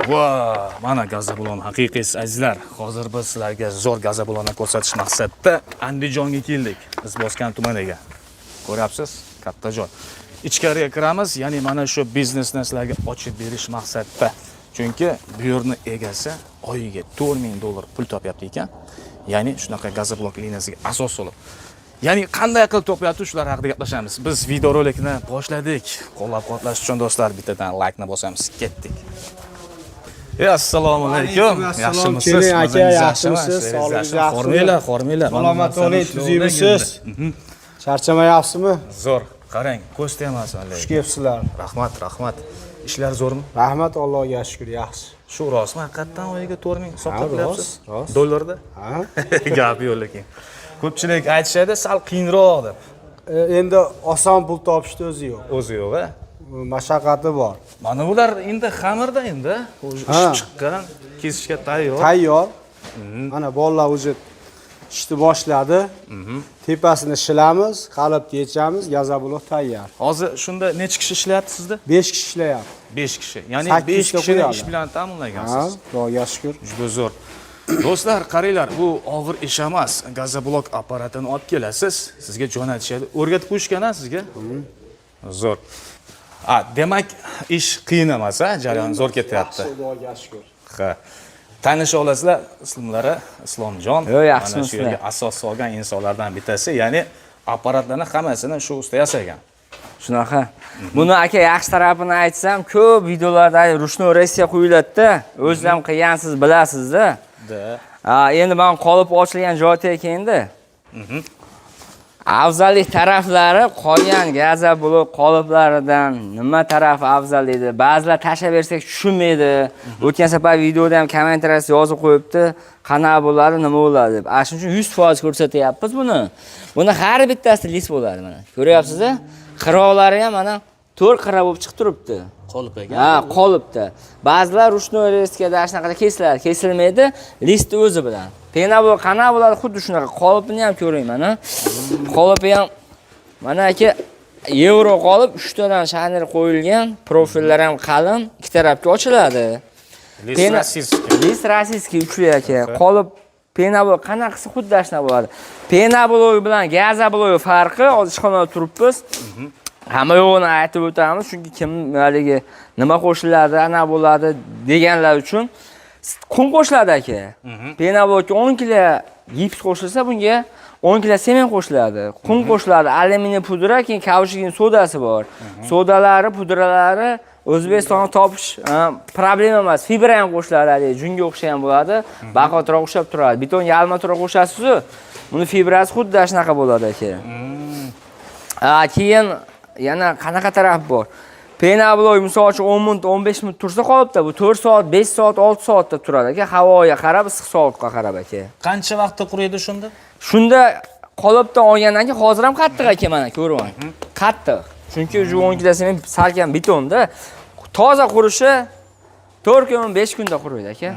Va, mana gazobalon haqiqiy azizlar. Hozir biz sizlarga zo'r gazobalonni ko'rsatish maqsadida Andijonga keldik. Biz bosgan tumaniga. Ko'ryapsiz? Katta joy. Ichkariga kiramiz, ya'ni mana shu biznesni sizlarga ochib berish maqsadida. Chunki bu yerning egasi oyiga $4000 pul topyapti ekan. Ya'ni shunaqa gazoblok liniyasiga asos solib. Ya'ni qanday qilib topyapti shular haqida gaplashamiz. Biz videorolikni boshladik. Qo'llab-quvvatlash uchun do'stlar bittadan like ni bosamiz. Ketdik. Assalomu alaykum. Yaxshimisiz? Aka, yaxshimisiz? Sog'lig'ingiz Xormanglar. Salomat bo'ling, tuzimisiz? Charchamayapsizmi? Zo'r. Qarang, ko'z tegmasin hali. Xush kelibsizlar. Rahmat. Ishlar zo'rmi? Rahmat, Allohga shukr, yaxshi. Shu rostmi? Haqiqatan oyiga 4000 hisoblab Rost. dollarda? Ha? Gap yo'q lekin. Ko'pchilik aytishadi, sal qiyinroq deb. Endi oson pul topishni o'zi yo'q. O'zi yo'q-a? Mashaqqati bor. Mana ular endi xamirda endi ish chiqqan, kesishga tayyor. Tayyor. Mana bolalar o'zi ishni boshladi. Tepasini shilamiz, qalbni yechamiz, gazoblok tayyor. Hozir shunda necha kishi ishlayapti sizda? 5 kishi ishlayapti. 5 kishi. Ya'ni 8 5 kishini qo'yadi. ish bilan Ha, ta'minlagansiz. Xudoga shukr. Juda zo'r. Do'stlar, qaranglar, bu og'ir ish emas. Gazoblok apparatini olib kelasiz, sizga jo'natishadi. O'rgatib qo'yishgan-a sizga? Zo'r. Demak, ish qiyin emas, jarayon zo'r ketyapti. Xudoga shukr. Ha. Tanisha olasizlar, ismlari Islomjon. Mana shu yerga asos solgan insonlardan bittasi, ya'ni apparatlarni hammasini shu usta yasagan. Shunaqa. Buni aka yaxshi tarafini aytsam, ko'p videolarda ruchnoy versiya qo'yiladi-da. O'zim qilgansiz, bilasiz-da. Endi men qolib ochilgan joyda ekanda. Afzallik taraflari qolgan gazoblok qoliplaridan nima tarafi afzal edi? Ba'zilar tashlab bersak tushunmaydi. O'tgan safar videoda ham kommentariyada yozib qo'yibdi, qanaqa bo'ladi, nima bo'ladi deb. Shuning uchun 100% ko'rsatyapmiz buni. Buni har bittasi lis bo'ladi mana. Ko'ryapsiz-a? Qiroqlari ham mana 4 qira bo'lib chiqib turibdi. Qolib ekan. Ha, qolibdi. Ba'zilar ruchnoy reskada shunaqa kesiladi, kesilmaydi, listi o'zi bilan. Penablo qanaqa bo'ladi, xuddi shunaqa. Qolipini ham ko'ring mana. Qolipi ham mana aka yevro qolib 3 tadan shanir qo'yilgan, profillar ham qalin, ikki tarafga ochiladi. List rossiyskiy uchli aka. Qolib penablo qanaqasi xuddi shunaqa bo'ladi. Penablo bilan gazoblok farqi, hozir ishxonada turibmiz. Hamma yo'g'ini aytib o'tamiz, chunki kim haligi nima qo'shiladi, ana bo'ladi deganlar uchun qum qo'shiladi aka. Penablokka 10 kilo gips qo'shilsa, bunga 10 kilo sement qo'shiladi. Qum qo'shiladi, alyumin pudra, keyin kauchuk sodasi bor. Sodalari, pudralari O'zbekistonda topish problema emas. Fibra ham qo'shiladi, haligi junga o'xshagan bo'ladi, baqotroq o'xshab turadi. Betonga almatroq qo'shasiz-ku, buni fibrasi xuddi shunaqa bo'ladi aka. Keyin yana qanaqa taraf bor? Penablok misol uchun 10 minut, 15 minut tursa qolibdi. Bu 4 soat, 5 soat, 6 soatda turadi aka. Havoga qarab, issiq sovuqqa qarab aka. Qancha vaqtda quriydi shunda? Shunda qolibdan olgandan keyin hozir ham qattiq aka mana ko'ring. Qattiq. Chunki u 10 kilo sement salkam betonda toza qurishi 4 kun, 5 kunda quriydi aka.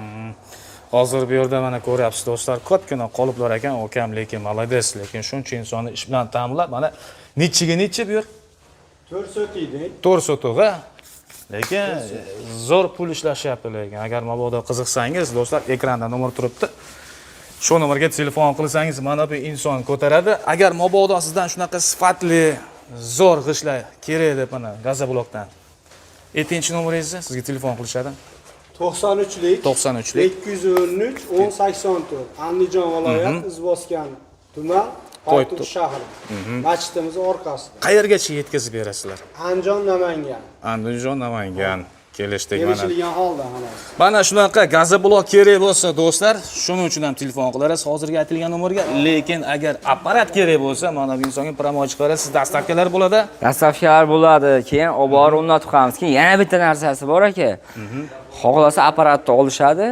Hozir bu yerda mana ko'ryapsiz do'stlar, ko'pgina qoliplar ekan, okam lekin malades, lekin shuncha insonni ish bilan ta'minlab, mana necha bu yer? 4 sotiydi. 4 sotuga. Lekin zo'r pul ishlashyapti lekin. Agar mabodo qiziqsangiz, do'stlar, ekranda nomer turibdi. Shu nomerga telefon qilsangiz, mana bu inson ko'taradi. Agar mabodo sizdan shunaqa sifatli, zo'r g'ishlar kerak deb mana gazoblokdan. Aytinchi nomeringizni sizga telefon qilishadi. 93lik 93lik 213 1084 Andijon viloyat Izboskan tuman Qo'ytoq shahri. Masjidimiz orqasida. Qayergacha yetkazib berasizlar? Andijon Namangan. Kelishdik mana. Kelishilgan holda xolos. Mana shunaqa gazoblok kerak bo'lsa, do'stlar, shuning uchun ham telefon qilarsiz hozirgi aytilgan nomerga. Lekin agar apparat kerak bo'lsa, mana bu insonga promo chiqarasiz, dastavkalar bo'ladi. Dastavkalar bo'ladi. Keyin olib borib o'rnatib qo'yamiz. Keyin yana bitta narsasi bor aka. Xohlasa apparatni olishadi.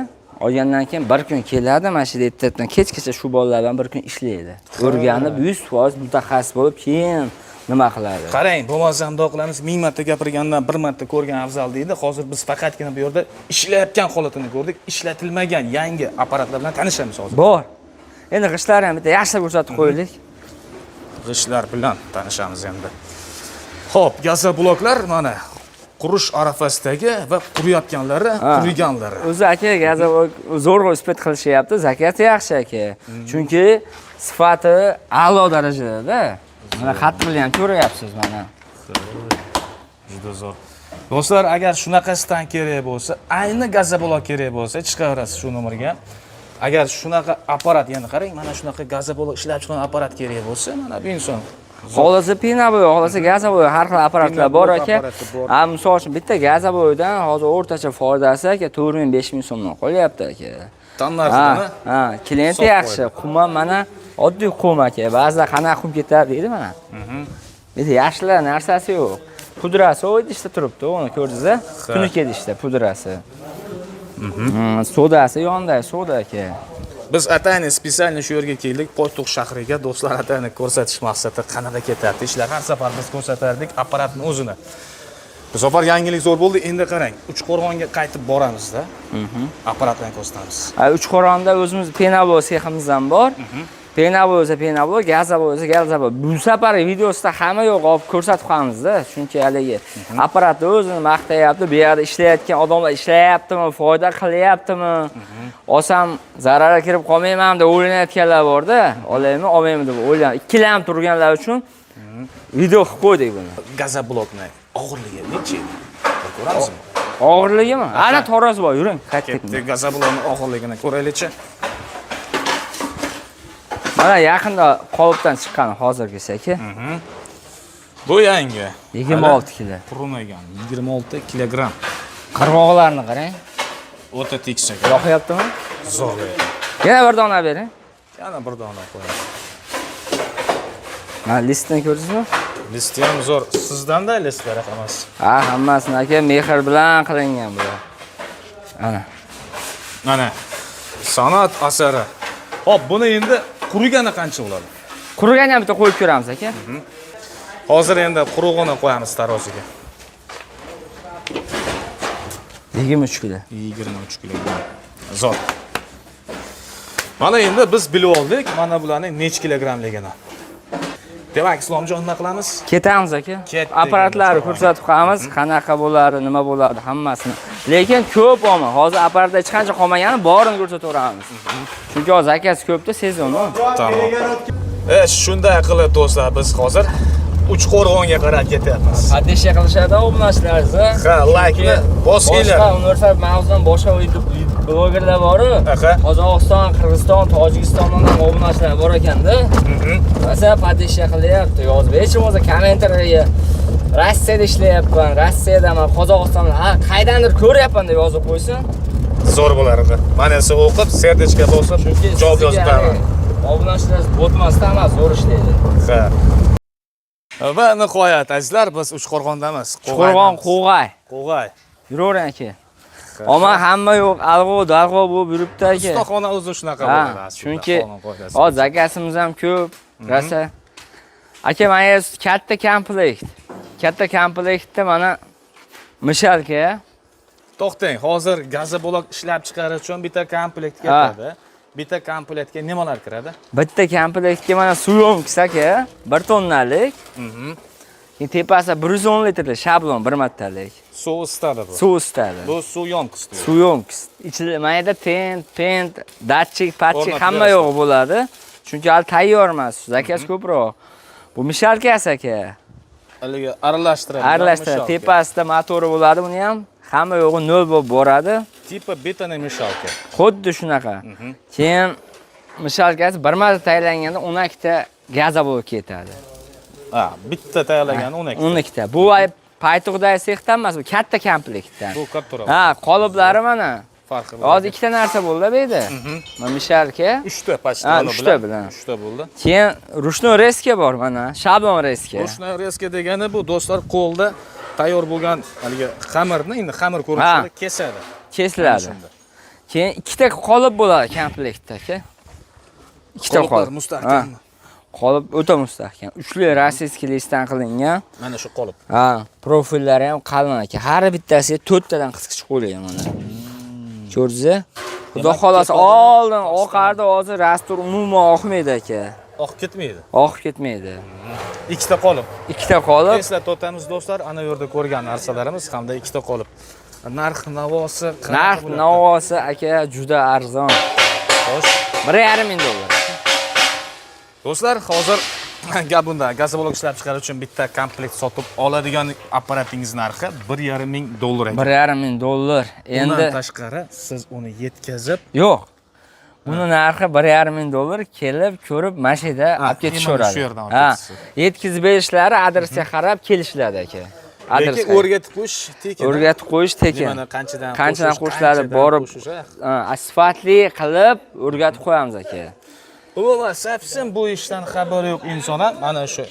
Olgandan keyin bir kun keladi, mana shu ertadan kechgacha shu bolalar bilan bir kun ishlaydi. O'rganib 100% mutaxassis bo'lib, keyin nima qiladi? Qarang, bo'lmasa ham qilamiz, 1000 marta gapirgandan 1 marta ko'rgan afzal deydi. Hozir biz faqatgina bu yerda ishlayotgan holatini ko'rdik. Ishlatilmagan yangi apparatlar bilan tanishamiz hozir. Bor. Endi g'ishtlar ham bitta yaxshi ko'rsatib qo'ydik. G'ishtlar bilan tanishamiz endi. Xo'p, gazobloklar mana qurish arafasidagi va quriyotganlari, quriganlari. O'zi aka gazobol zo'rg'a isbot qilishyapti. Zakati yaxshi aka. Chunki sifati a'lo darajada. Mana xatni ham ko'ryapsiz mana. Juda zo'r. Do'stlar, agar shunaqasidan kerak bo'lsa, ayni gazobol kerak bo'lsa, chiqaverasiz shu nomerga. Agar shunaqa apparat, yana qarang, mana shunaqa gazobol ishlab chiqqan apparat kerak bo'lsa, mana bu inson. Xohlasa penabol, xohlasa gazobol har xil apparatlar bor aka. Misol uchun bitta gazoboldan hozir o'rtacha foydasi aka 4000-5000 so'mdan qolyapti aka. Tan narxidami? Ha, klient yaxshi. Qum ham mana oddiy qum aka. Ba'zida qanaqa qum ketar deydi mana. Bitta yaxshilar narsasi yo'q. Pudrasi o idishda turibdi, uni ko'rdingiz-a? Tunuka idishda pudrasi. Sodasi yonda, soda aka. Biz atayni spesialni shu yerga keldik, Poytuq shahriga do'stlar atayni ko'rsatish maqsadida qanaqa ketyapti ishlar. Har safar biz ko'rsatardik apparatning o'zini. Bu safar yangilik zo'r bo'ldi. Endi qarang, Uchqo'rg'onga qaytib boramiz-da. Apparatni ko'rsatamiz. Uchqo'rg'onda o'zimiz penabol seximiz ham bor. Penabol o'zi penabol, gazobol o'zi gazobol. Bu safar videosida hamma yo'q olib ko'rsatib qo'yamiz-da. Chunki haligi apparatni o'zini maqtayapti, bu yerda ishlayotgan odamlar ishlayaptimi, foyda qilyaptimi? Olsam zararga kirib qolmayman deb o'ylayotganlar bor-da. Olaymi, olmayman deb o'ylayman. Ikkilanib turganlar uchun video qilib qo'ydik buni. Gazoblokni og'irligi necha? Ko'ramizmi? Og'irligimi? Ana taroz bor, yuring, qaytdik. Gazoblokning og'irligini ko'raylik-chi. Mana yaqinda qolipdan chiqqan hozirgisi aka. Bu yangi. 26 kilo. Qurilmagan 26 kilogramm. Qirg'oqlarni qarang. O'ta tekis. Yoqyaptimi? Zo'r. Yana bir dona bering. Yana bir dona qo'ying. Mana listni ko'rdingizmi? Listi ham zo'r. Sizdan-da list kerak emas. Ha, hammasini aka mehr bilan qilingan bular. Ana. Mana san'at asari. Hop, buni endi qurigani qancha bo'ladi? Qurigani ham bitta qo'yib ko'ramiz aka. Hozir endi qurug'ini qo'yamiz taroziga. 23 kilo. 23 kilogramm. Zo'r. Mana endi biz bilib oldik, mana bularning necha kilogrammligini. Demak, Islomjon nima qilamiz? Ketamiz aka. Apparatlarni ko'rsatib qo'yamiz, qanaqa bo'ladi, nima bo'ladi, hammasini. Lekin ko'p olma. Hozir apparatda hech qancha qolmagani borini ko'rsataveramiz. Chunki hozir zakasi ko'pda sezonni. Tamom. Shunday qilib do'stlar, biz hozir Uchqo'rg'onga qarab ketyapmiz. Qadesha qilishadi obunachilaringizni. Ha, like-ni bosinglar. Boshqa universal mavzudan boshqa blogerlar bor-ku. Qozog'iston, Qirg'iziston, Tojikistondan ham obunachilar bor ekanda. Masalan, Qadesha qilyapti, yozib. Hech bo'lmasa kommentariyga Rossiyada ishlayapman, Rossiyadan, Qozog'istondan, qaydandir ko'ryapman deb yozib qo'ysin. Zo'r bo'lardi. Mana esa o'qib, serdichka bosib, javob yozib qo'yaman. Obunachilar botmasdan emas, zo'r ishlaydi. Ha. Va nihoyat azizlar, biz Uchqo'rg'ondamiz. Uchqo'rg'on Qo'g'ay. Qo'g'ay. Yuravering aka. Ammo hamma yo'q, alg'o bo'lib yuribdi aka. Ustaxona o'zi shunaqa bo'ladi. Chunki hozir zakasimiz ham ko'p, rosa. Aka, mana katta komplekt. Katta komplektda mana mishalka. To'xtang, hozir gazoblok ishlab chiqarish uchun bitta komplekt ketadi. Bitta komplektga nimalar kiradi? Bitta komplektga mana suyomkis aka, 1 tonnalik. Keyin tepasida 110 litrli shablon 1 martalik. Suv isitadi bu. Suv isitadi. Bu suyomkis deydi. Suyomkis. Ichida mayda pent, datchik, patchik hamma yo'q bo'ladi. Chunki hali tayyor emas, zakasi ko'proq. Bu mishalkasi aka. Haligi aralashtiradi. Aralashtiradi. Tepasida motori bo'ladi, buni ham hamma yo'g'i 0 bo'lib boradi. Tipa betona mishalka. Xuddi shunaqa. Keyin mishalkasi 1 marta tayyorlanganda 12 ta gazoblok ketadi. Ha, bitta tayyorlagani 12 ta. Bu Paytuqdagi sexdan emas, bu katta komplektdan. Bu kattaroq. Ha, qoliplari mana. Farqi bor. Hozir 2 ta narsa bo'ldi bu yerda. Mana mishalka. 3 ta pastda bilan. 3 ta bilan. 3 ta bo'ldi. Keyin rushnoy reska bor mana, shablon reska. Rushnoy reska degani bu do'stlar qo'lda tayyor bo'lgan haligi xamirni, endi xamir ko'rinishida kesadi. Kesiladi. Keyin 2 ta qolip bo'ladi komplektda aka. 2 ta qolip mustahkam. Qolip o'ta mustahkam. Uchli rossiyskiy listdan qilingan. Mana shu qolip. Ha, profillari ham qalin aka. Har bittasiga 4 tadan qisqich qo'yilgan mana. Ko'rdingiz? Xudo xolasa oldin oqardi, hozir rastur umuman oqmaydi aka. oqib ketmaydi. Oqib ketmaydi. Ikkita qolib. Ikkita qolib, Eslatib o'tamiz do'stlar, ana yerda ko'rgan narsalarimiz hamda ikkita qolib. Narx navosi narx navosi aka juda arzon. Xo'sh. 1,5 ming dollar. Do'stlar, hozir gap bunda. Gazoblok ishlab chiqarish uchun bitta komplekt sotib oladigan apparatingiz narxi 1,5 ming dollar ekan. 1,5 ming dollar. Undan Endi tashqari siz uni yetkazib, yo'q. Buni narxi 1,5 ming dollar, kelib, ko'rib, mashina olib shu ketishaveradi. yerdan olib Ha, ketasiz. yetkazib berishlari adresga qarab kelishiladi aka. lekin o'rgatib qo'yish tekin. O'rgatib qo'yish tekin. Nimani qanchadan qo'shiladi borib asfaltli qilib o'rgatib qo'yamiz aka. Umuman sapsin bu ishdan xabari yo'q inson ham mana shu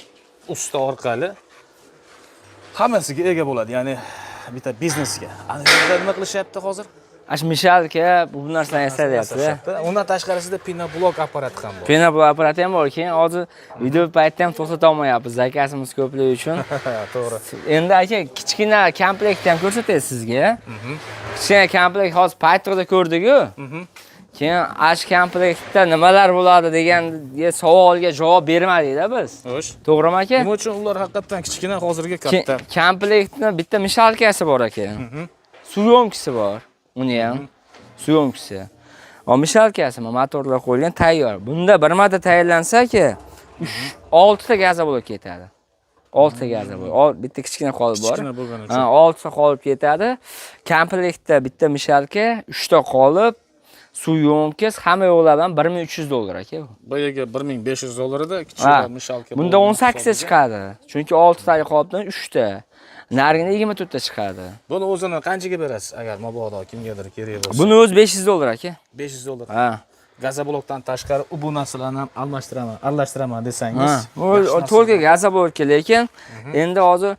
usta orqali hammasiga ega bo'ladi. Ya'ni bitta biznesga. Ana yerda nima qilishyapti hozir? Mishalga bu narsalarni yasalyapti. Undan tashqarisida pinoblok apparati ham bor. Pinoblok apparati ham bor. Keyin hozir video paytda ham to'xtata olmayapmiz, zakasimiz ko'pligi uchun. To'g'ri. Endi aka kichkina komplektni ham ko'rsataylik sizga. Kichkina komplekt hozir paytda ko'rdik-ku. Keyin ash komplektda nimalar bo'ladi degan savolga javob bermadikda biz. Xo'sh. To'g'rimi aka? Nima uchun ular haqiqatan kichkina, hozirga katta? Komplektni bitta mishalkasi bor aka. Suyomkisi bor. Uni ham suyomkisi. Mishalkasi motorlar qo'yilgan tayyor. Bunda bir marta tayyorlansa aka 6 ta gazoblok ketadi. 6 ta gazoblok. Bitta kichkina qolib bor. Kichkina bo'lgani uchun. 6 ta qolib ketadi. Komplektda bitta mishalka, 3 ta qolib, suyomkis hamma yo'qlar bilan 1300 dollar aka bu. Boyaga 1500 dollar edi, kichkina mishalka. Bunda 18 ta chiqadi. Chunki 6 ta qolibdan 3 ta. Narigini 24 ta chiqadi. Buni o'zini qanchaga berasiz agar mabodo kimgadir kerak bo'lsa? Buni o'zi 500 dollar aka. 500 dollar. Ha. Gazoblokdan tashqari bu narsalarni ham almashtiraman desangiz. U to'lga gazoblokka, lekin endi hozir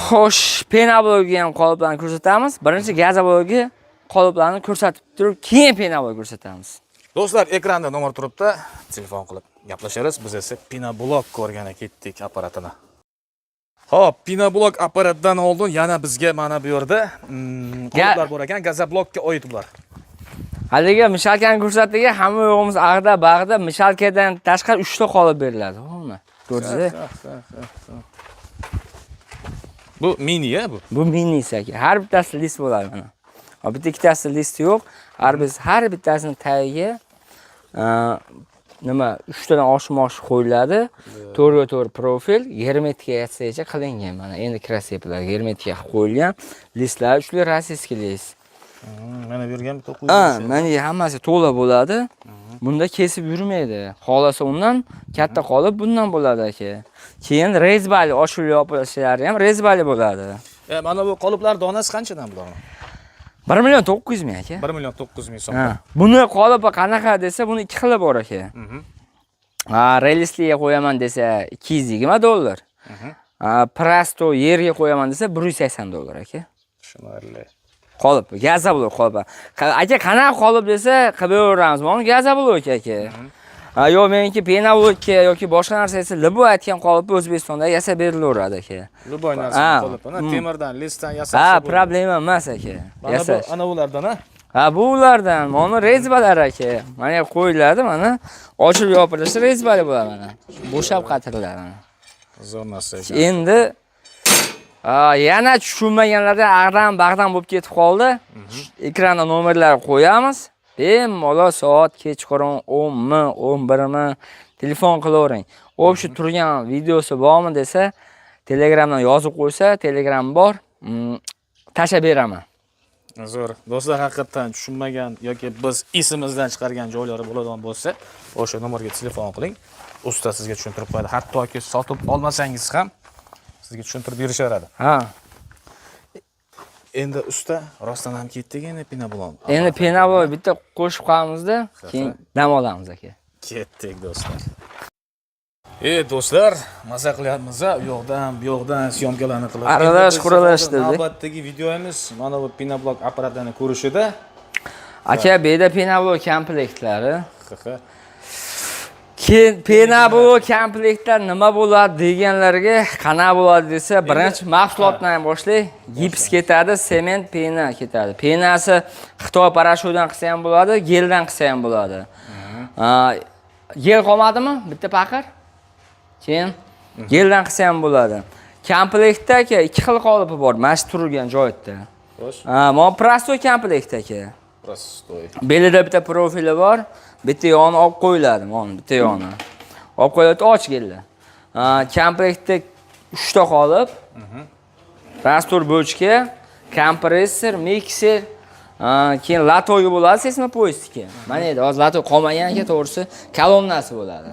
xo'sh, penoblokga ham qoliplarni ko'rsatamiz. Birinchi gazoblokga qoliplarni ko'rsatib turib, keyin penoblok ko'rsatamiz. Do'stlar, ekranda nomer turibdi. Telefon qilib gaplashamiz. Biz esa pinoblok ko'rgani ketdik apparatini. Xo'p, pinoblok apparatdan oldin yana bizga mana bu yerda qoliplar bor ekan, gazoblokka oid bular. Haliga mishalkani ko'rsatdik, hamma yo'g'imiz ag'da-bag'da mishalkadan tashqari 3 ta qolib beriladi, to'g'rimi? Ko'rdingiz? Bu mini-ya bu. Bu minisi aka. Har bittasi list bo'ladi mana. Bitta ikkitasi listi yo'q. Har bittasini tagiga nima 3 tadan oshmoq qo'yiladi. To'g'riga to'g'ri profil, germetika yasagacha qilingan mana. Endi kraseplar germetika qo'yilgan. Listlar uchli rossiyskiy list. Mana bu yerga ham bitta qo'yib. Mana hammasi to'la bo'ladi. Bunda kesib yurmaydi. Xolasa undan katta qolib bundan bo'ladi aka. Keyin rezbali oshib yopilishlari ham rezbali bo'ladi. Mana bu qoliplar donasi qanchadan bular? 1,9 ming aka. 1,9 ming so'm. Buni qolibi qanaqa desa, buni ikki xili bor aka. Realisliga qo'yaman desa 220 dollar. Prasto yerga qo'yaman desa 180 dollar aka. Tushunarli. Qolib, gazoblok qolib. Aka qanaqa qolib desa, qilib beramiz. Mana gazoblok aka. Yo meniki penoblokka yoki boshqa narsa esa liboy aytgan qolipni O'zbekistonda yasab berilaveradi aka. Liboy narsa qolipni temirdan, listdan yasab. Problema emas aka. Yasash. Ana ulardan bu ulardan. Mana rezbalar aka. Mana qo'yiladi mana. Ochib yopilishi rezbali bo'ladi mana. Bo'shab qatiriladi mana. Zo'r narsa ekan. Endi yana tushunmaganlarda ag'dan-bag'dan bo'lib ketib qoldi. Ekranda nomerlar qo'yamiz. Bemalol soat kechqurun 10 mi, 11 mi telefon qilavering. O'sha turgan videosi bormi desa, Telegramdan yozib qo'ysa, Telegram bor, tashab beraman. Zo'r. Do'stlar, haqiqatan tushunmagan yoki biz esimizdan chiqargan joylari bo'ladigan bo'lsa, o'sha nomerga telefon qiling. Usta sizga tushuntirib qo'yadi. Hattoki sotib olmasangiz ham sizga tushuntirib berisharadi. Endi usta rostdan ham ketdik endi pinoblok. Endi pinoblok bitta qo'shib qo'yamizda, keyin dam olamiz aka. Ketdik do'stlar. Do'stlar, maza qilyapmiz, u yoqdan, bu yoqdan syomkalarni qilib. Aralash dedi. Navbatdagi videomiz mana bu pinoblok apparatini ko'rishida. Aka, bu yerda pinoblok komplektlari. Penoblok komplektlar nima bo'ladi deganlarga, qanaqa bo'ladi desa, birinchi mahsulotdan boshlay. Gips ketadi, sement, pena ketadi. Penasi Xitoy parashyutdan qilsa ham bo'ladi, geldan qilsa ham bo'ladi. Gel qolmadimi? Bitta paqir. Keyin geldan qilsa ham bo'ladi. Komplektda aka ikki xil qolipi bor, mana shu turgan joyda. Xo'sh. Mana prostoy komplekt aka. Prostoy. Belida bitta profili bor, bitta yoni olib qo'yiladi, mana bitta yoni. Olib qo'yiladi, och geldi. Komplektda 3 ta qolip, rastor bochka, kompressor, mikser, keyin latogi bo'ladi, sesma po'ystiki. Mana endi hozir lato qolmagan ekan, to'g'risi, kolonnasi bo'ladi.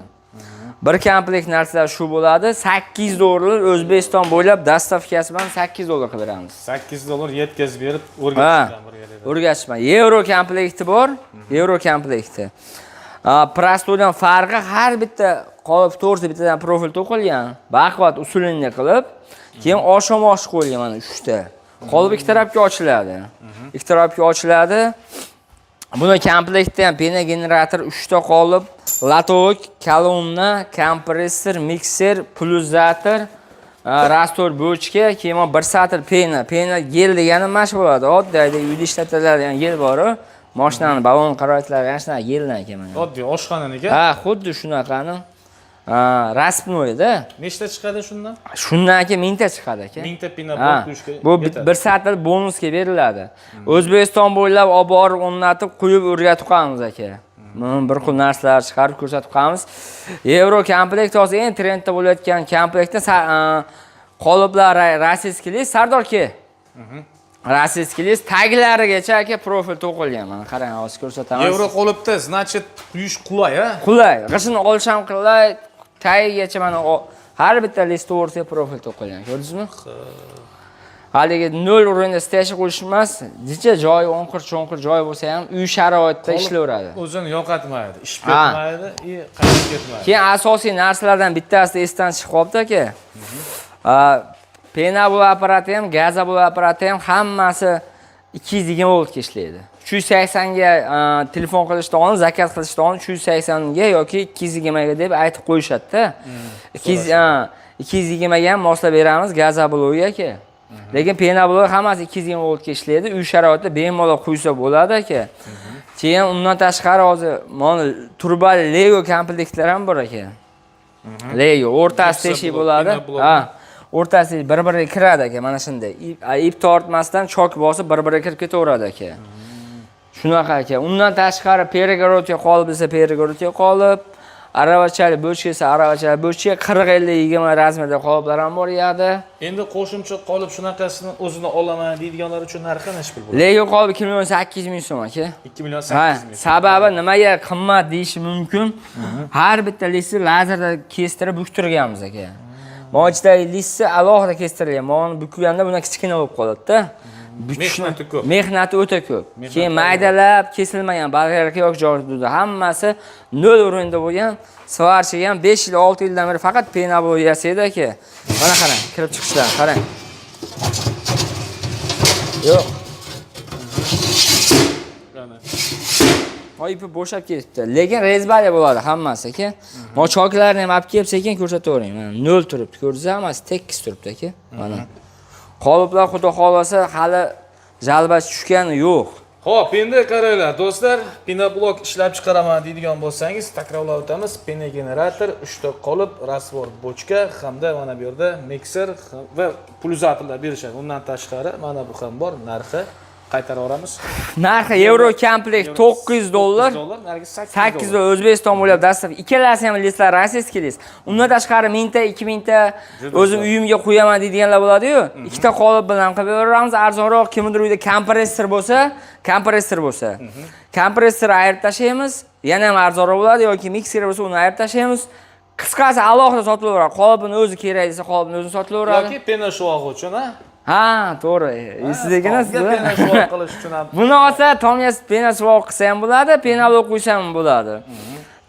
Bir komplekt narsalar shu bo'ladi. 8 dollar O'zbekiston bo'ylab dastavkasi bilan 8 dollar qilib beramiz. 8 dollar yetkazib berib o'rgatishdan birgalikda. O'rgatishma. Euro komplekti bor, euro komplekti. Prostoydan farqi har bitta qolip to'g'risi bittadan profil to'qilgan. Baquvvat usulini qilib, keyin oshom-osh qo'yilgan mana 3 ta. Qolip ikki tarafga ochiladi. Ikki tarafga ochiladi. Buni komplektda ham pena generator 3 ta qolip, latok, kolonna, kompressor, mikser, pulsator, rastor bochka, keyin bir satr pena. Pena gel degani mana shu bo'ladi. Oddiy uyda ishlatiladigan gel bor. Mashinani balon qaroytlari yana geldan ekan mana. Oddiy oshxonaniki. Ha, xuddi shunaqani. Raspnoyda. Nechta chiqadi shundan? Shundan aka 1000 ta chiqadi aka. 1000 ta pina bo'tishga. Bu bir satr bonusga beriladi. O'zbekiston bo'ylab olib borib o'rnatib, quyib o'rgatib qo'yamiz aka. Bir xil narsalar chiqarib ko'rsatib qo'yamiz. Euro komplekt hozir eng trendda bo'layotgan komplektda qoliplar rossiyskilik Sardorki. Rossiyskilik taglarigacha aka profil to'qilgan. Mana qarang, hozir ko'rsatamiz. Euro qolipda, значит, quyish qulay, ha? Qulay. G'ishini olish ham qulay. Tagigacha mana har bitta list o'rtaga profil to'qilgan. Ko'rdingizmi? Haligi 0 o'rinda stage qo'yish emas, jicha joy, o'nqir-cho'nqir joy bo'lsa ham uy sharoitida ishlayveradi. O'zini yo'qotmaydi, ishib ketmaydi, qaytib ketmaydi. Keyin asosiy narsalardan bittasi esdan chiqib qolibdi aka. Penabul apparati ham, gazabul apparati ham hammasi 220 voltga ishlaydi. 380 ga telefon qilishda oldin, zakaz qilishda oldin 380 ga yoki 220 ga deb aytib qo'yishadi-da. 220 ga ham moslab beramiz gazabulga aka. Lekin penabul hammasi 220 voltga ishlaydi. Uy sharoitida bemalol quysa bo'ladi aka. Keyin undan tashqari hozir mana turbali Lego komplektlar ham bor aka. Lego o'rtasi teshik bo'ladi. Ha. O'rtasi bir-biriga kiradi aka, mana shunday. Ip tortmasdan chok bosib bir-biriga kirib ketaveradi aka. Shunaqa aka. Undan tashqari перегородка qolib desa перегородка qolib, aravachalik bo'chkasi aravachalik bo'chka 40-50-20 razmerda qoliplar ham bor yerda. Endi qo'shimcha qolib shunaqasini o'zini olaman deydiganlar uchun narxi necha pul bo'ladi? Lego qolib 2,8 million so'm aka. 2,8 million. Sababi nimaga qimmat deyish mumkin? Har bitta listni lazerda kestirib buktirganmiz aka. Mo'jidagi listni alohida kestirilgan. Mana bukganda buni kichkina bo'lib qoladi-da. Mehnati ko'p. Mehnati o'ta ko'p. Keyin maydalab kesilmagan bargarka yo'q joyda hammasi 0 o'rinda bo'lgan. Svarchiga ham 5 yil, 6 yildan beri faqat penabul yasaydi aka. Mana qarang, kirib chiqishlar, qarang. Yo'q. Oyipi bo'shab ketibdi. Lekin rezbali bo'ladi hammasi aka. Mo choklarni ham olib kelib sekin ko'rsatavering. Mana 0 turibdi. Ko'rdingizmi? Hammasi tekis turibdi aka. Mana. Qoliplar xudo xolasa hali jalbash tushgani yo'q. Xo'p, endi qaranglar do'stlar, pinablok ishlab chiqaraman deydigan bo'lsangiz, takrorlab o'tamiz. Pena generator, 3 ta qolip, rasvor bochka hamda mana bu yerda mikser va pulsatorlar berishadi. Undan tashqari mana bu ham bor, narxi qaytaraveramiz. Narxi euro komplekt 900 dollar. 800 dollar O'zbekiston bo'ylab dastlab ikkalasi ham listlar rossiyskiy list. Undan tashqari 1000 ta, 2000 ta o'zim uyimga qo'yaman deydiganlar bo'ladi-yu. Ikkita qolip bilan qilib beramiz. Arzonroq kimdir uyda kompressor bo'lsa, kompressor ayirib tashlaymiz. Yana ham arzonroq bo'ladi yoki mikser bo'lsa, uni ayirib tashlaymiz. Qisqasi alohida sotilaveradi. Qolipini o'zi kerak desa, qolipini o'zi sotilaveradi. Yoki pena shuvog'i uchun, ha? Ha, to'g'ri. Esingizda pena shuvog' qilish uchun ham. Buni olsa, tomga pena shuvog' qilsa ham bo'ladi, penabul qo'ysa ham bo'ladi.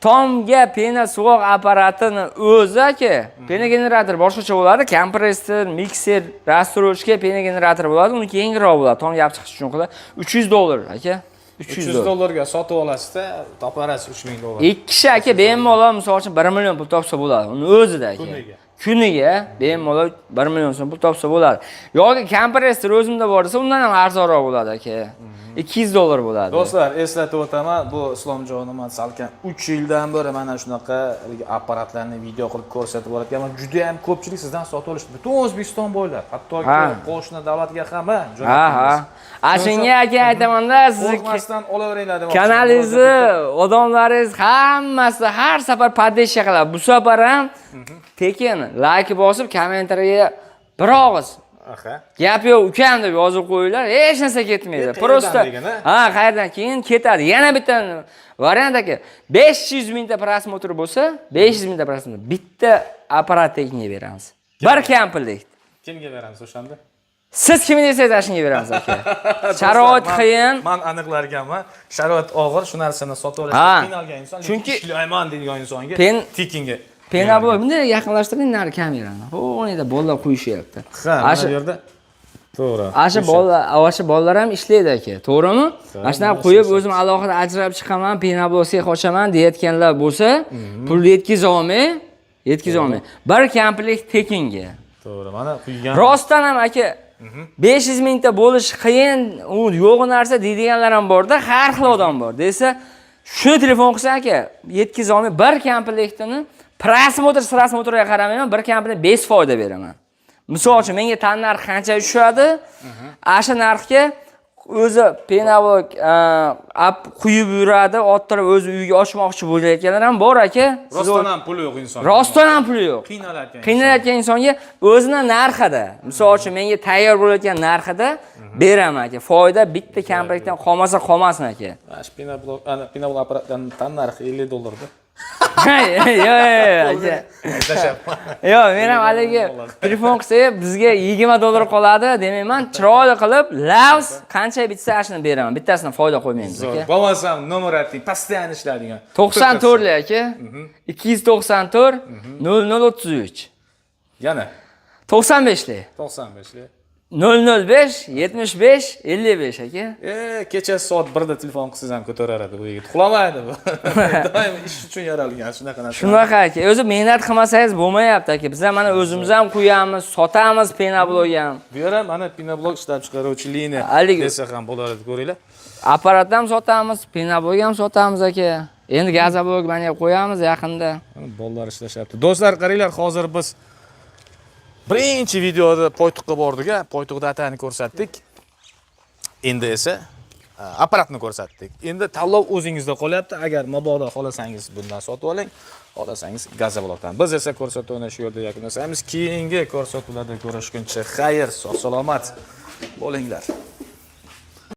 Tomga pena shuvog' apparatini o'zi aka, pena generator boshqacha bo'ladi, kompressor, mikser, rastrochka pena generator bo'ladi, uniki yengroq bo'ladi. Tomga olib chiqish uchun qiladi. 300 dollar aka. 300 dollarga sotib olasizda, toparasiz 3000 dollar. Ikki kishi aka bemalol misol uchun 1 million pul topsa bo'ladi. Uni o'zida aka. Kuniga bemalol 1 million so'm pul topsa bo'ladi. Yoki kompressor o'zimda bor desa, undan ham arzonroq bo'ladi aka. $200 bo'ladi. Do'stlar, eslatib o'taman, bu Islomjonov man salkam 3 yildan beri mana shunaqa apparatlarni video qilib ko'rsatib o'rayotganman. Juda ham ko'pchilik sizdan sotib olishdi. Butun O'zbekiston bo'ylab, hattoki qo'shni davlatga ham Ha. Ashunga aka aytaman-da, siz qo'rqmasdan olaveringlar deb. kanalingizni odamlaringiz hammasi har safar poddeshka qiladi. Bu safar ham tekin like bosib, kommentariyaga bir og'iz gap yo'q ukam deb yozib qo'yinglar, hech narsa ketmaydi. Prosta qayerdan keyin ketadi. Yana bitta variant aka, 500 mingta prosmotr bo'lsa, 500 mingta prosmotr bitta apparat tekinga beramiz. Bir komplet. Kimga beramiz o'shanda? Siz kim desangiz ashunga beramiz aka. Sharoit qiyin. Men aniqlarganman. Sharoit og'ir, shu narsani sotib olishga qiynalgan inson, chunki ishlayman deydigan insonga tekinga. Pena bu bunday yaqinlashtiring nari kamerani. O'nida bolalar qo'yishyapti. Ha, bu yerda. To'g'ri. Asha bolalar ham ishlaydi aka, to'g'rimi? Ashunday qo'yib o'zim alohida ajrab chiqaman, pena blok ochaman deyotganlar bo'lsa, pul yetkazolmay. Bir komplekt tekinga. To'g'ri, mana quygan. Rostdan ham aka 500 mingta bo'lish qiyin, u yo'q narsa deydiganlar ham bor-da, har xil odam bor. Desa, shuni telefon qilsa aka, yetkazolmay bir komplektini prosmotrga qaramayman, bir komplekt 5 foyda beraman. Misol uchun menga tan narxi qancha tushadi? O'sha narxga o'zi penablok quyib yuradi, o'ttirib o'zi uyiga ochmoqchi bo'layotganlar ham bor aka. Rostdan ham puli yo'q inson. Rostdan ham puli yo'q. Qiynalayotgan insonga o'zining narxida, misol uchun menga tayyor bo'layotgan narxida beraman aka. Foyda bitta komplektdan qolmasa qolmasin aka. Penablok apparatdan tan narxi $50 da. Yo'q, men ham haligi telefon qilsa bizga $20 qoladi demayman. Chiroyli qilib, lavs qancha bitsa ashuni beraman. Bittasini foyda qo'ymaymiz aka. Bo'lmasam nomer ayting, постоянно ishlaydigan. 94 aka. 294 0033. Yana 95 lik. 95 lik. 005 75 55 aka. Kecha soat 1 da telefon qilsangiz ham ko'taradi bu yigit. Uxlamaydi bu. Doim ish uchun yaralgan shunaqa narsa. Shunaqa aka. O'zi mehnat qilmasangiz bo'lmayapti aka. Biz ham mana o'zimiz ham quyamiz, sotamiz penablok ham. Bu yer ham mana penablok ishlab chiqaruvchi liniya desa ham bo'ladi, ko'ringlar. Apparat ham sotamiz, penablok ham sotamiz aka. Endi gazoblok mana qo'yamiz yaqinda. Bolalar ishlashyapti. Do'stlar, qaranglar, hozir biz birinchi videoda Poytuqqa bordik, Poytuqda atani ko'rsatdik. Endi esa apparatni ko'rsatdik. Endi tanlov o'zingizda qolyapti. Agar mabodo xolasangiz bundan sotib oling, xolasangiz gazoblokdan. Biz esa ko'rsatuvni shu yerda yakunlaymiz. Keyingi ko'rsatuvlarda ko'rishguncha xayr, sog' salomat bo'linglar.